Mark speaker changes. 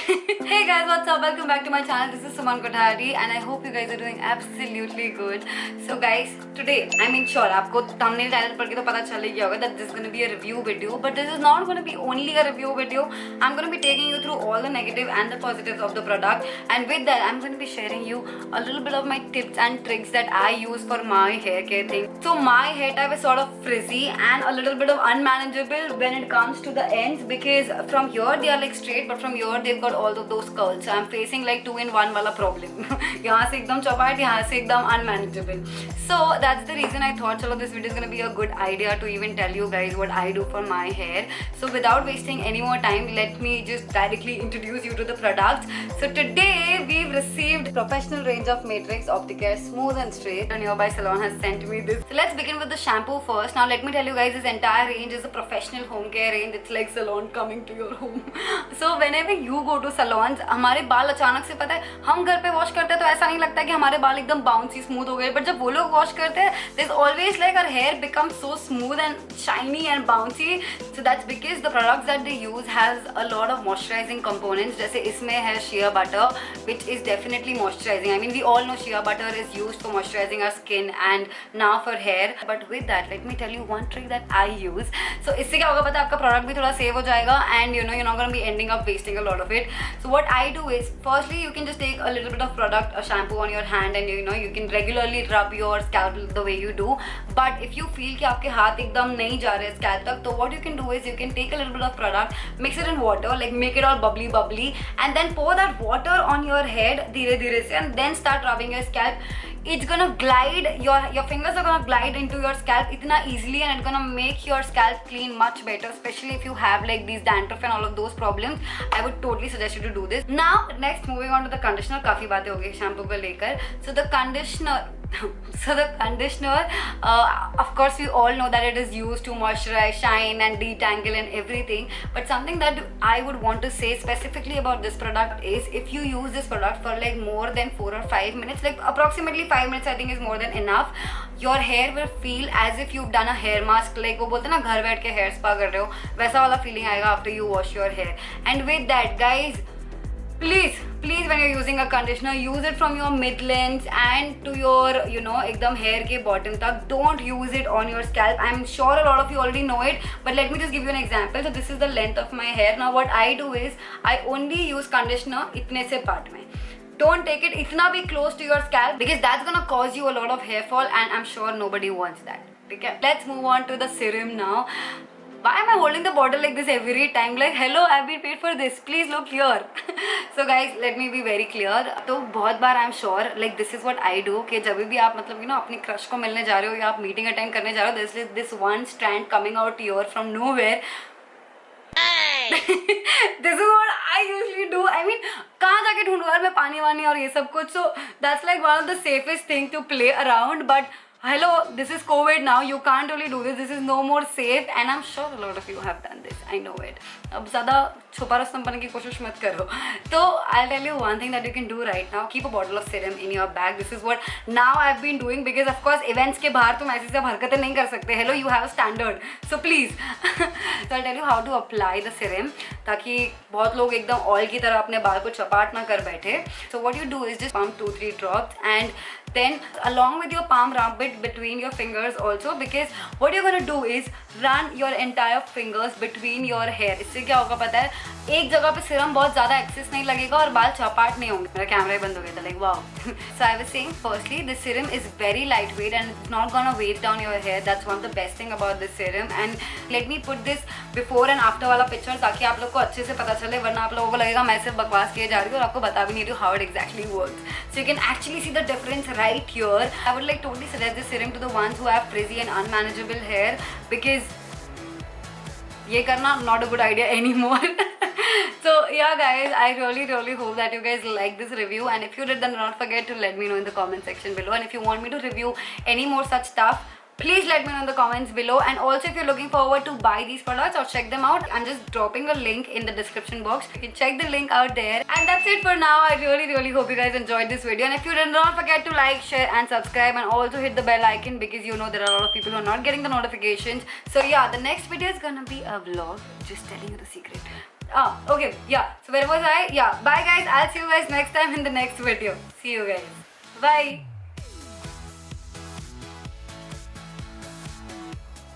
Speaker 1: Hey guys, what's up? Welcome back to my channel. This is Suman Kothari and I hope you guys are doing absolutely good. So guys, today, I mean sure, आपको thumbnail title पढ़ के तो पता चल ही गया होगा that this is going to be a review video, but this is not going to be only a review video. I'm going to be taking you through all the negative and the positives of the product, and with that, I'm going to be sharing you a little bit of my tips and tricks that I use for my hair care thing. So my hair type is sort of frizzy and a little bit of unmanageable when it comes to the ends, because from here they are like straight, but from here they've got all of those curls. So I'm facing like 2-in-1 वाला problem. यहाँ से एकदम चौपाट, यहाँ से एकदम unmanageable. So that's the reason I thought चलो this video is gonna be a good idea to even tell you guys what I do for my hair. So without wasting any more time, let me just directly introduce you to the products. So today we've received professional range of Matrix Opticare Smooth and Straight. A nearby salon has sent me this. So let's begin with the shampoo first. Now let me tell you guys, this entire range is a professional home care range. It's like salon coming to your home. So whenever you go to salons, हमारे बाल अचानक से पता है हम घर पे wash करते हैं तो ऐसा नहीं लगता कि हमारे बाल एकदम बाउंसी स्मूथ हो गए, बट जब वो लोग वॉश करते हैं there's always like our hair becomes so smooth and shiny and bouncy. So that's because the products that they use has a lot of moisturizing components. जैसे इसमें है shea butter, which is definitely moisturizing. I mean we all know shea butter is used for moisturizing our skin and now for hair. But with that, let me tell you one trick that I use. So इससे क्या होगा पता है, आपका product भी थोड़ा save हो जाएगा and you know you're not gonna be ending up wasting a lot of it. So what I do is, firstly you can just take a little bit of product, a shampoo on your hand, and you know you can regularly rub your scalp the way you do. But if you feel कि आपके हाथ एकदम नहीं जा रहे scalp तक, तो what you can do is you can take a little bit of product, mix it in water, like make it all bubbly, and then pour that water on your head धीरे धीरे से, and then start rubbing your scalp. It's gonna glide, your fingers are gonna glide into your scalp itna easily, and it's gonna make your scalp clean much better, especially if you have like these dandruff and all of those problems. I would totally suggest you to do this. Now next, moving on to the conditioner. काफी बातें हो गई shampoo को लेकर. So the conditioner, of course we all know that it is used to moisturize, shine and detangle and everything, but something that I would want to say specifically about this product is, if you use this product for like more than 4 or 5 minutes, like approximately 5 minutes I think is more than enough, your hair will feel as if you've done a hair mask. Like वो बोलते हैं ना घर बैठ के hair spa कर रहे हो, वैसा वाला feeling आएगा after you wash your hair. And with that guys, please when you're using a conditioner, use it from your mid-lengths and to your you know एकदम hair के bottom तक. Don't use it on your scalp. I'm sure a lot of you already know it, but let me just give you an example. So this is the length of my hair. Now what I do is I only use conditioner इतने से part में. Don't take it itna bhi close to your scalp, because that's gonna cause you a lot of hair fall, and I'm sure nobody wants that. Okay, let's move on to the serum now. Why am I holding the bottle like this every time? Like hello, I've been paid for this, please look here. So guys, let me be very clear. तो बहुत बार I'm sure like this is what I do कि जब भी आप मतलब you know अपनी crush को मिलने जा रहे हो या आप meeting attend करने जा रहे हो, there's this one strand coming out here from nowhere. This is what I usually do. I mean, कहाँ जाके ढूंढूं यार मैं पानी वानी और ये सब कुछ. So that's like one of the safest thing to play around. But hello, this is COVID now. You can't really do this. This is no more safe, and I'm sure a lot of you have done this. I know it. अब ज़्यादा छुपा रस्तम बनने की कोशिश मत करो. तो I'll tell you one thing that you can do right now. Keep a bottle of serum in your bag. This is what now I've been doing, because of course events के बाहर तुम ऐसी सब हरकतें नहीं कर सकते. Hello, you have a standard. So please. So I'll tell you how to apply the serum, ताकि बहुत लोग एकदम oil की तरह अपने बाल को चपाट ना कर बैठे. So what you do is just pump 2-3 drops, and then along with your palm, rub it between your fingers also, because what you're going to do is run your entire fingers between your hair. इससे क्या होगा पता है, एक जगह पे serum बहुत ज़्यादा एक्सेस नहीं लगेगा और बाल चौपाट नहीं होंगे. मेरा कैमरा ही बंद हो गया था, like wow. So I was saying, firstly this serum is very lightweight and it's not gonna weigh down your hair. That's one of the best thing about this serum. And let me put this before and after वाला picture ताकि आप लोग को अच्छे से पता चले, वरना आप लोगों को लगेगा मैं सिर्फ बकवास किए जा रही हूँ और आपको बता भी नहीं रही हूँ how it exactly works. So you can actually see the difference right here. I would like totally suggest this serum to the ones who have frizzy and unmanageable hair, because ये करना not a good idea anymore. So yeah guys, I really hope that you guys like this review, and if you did, then do not forget to let me know in the comment section below. And if you want me to review any more such stuff, please let me know in the comments below. And also if you're looking forward to buy these products or check them out, I'm just dropping a link in the description box. You can check the link out there. And that's it for now. I really hope you guys enjoyed this video, and if you did, not forget to like, share and subscribe, and also hit the bell icon, because you know there are a lot of people who are not getting the notifications. So yeah, the next video is gonna be a vlog, just telling you the secret. Okay, yeah. So where was I? Yeah. Bye guys. I'll see you guys next time in the next video. See you guys. Bye.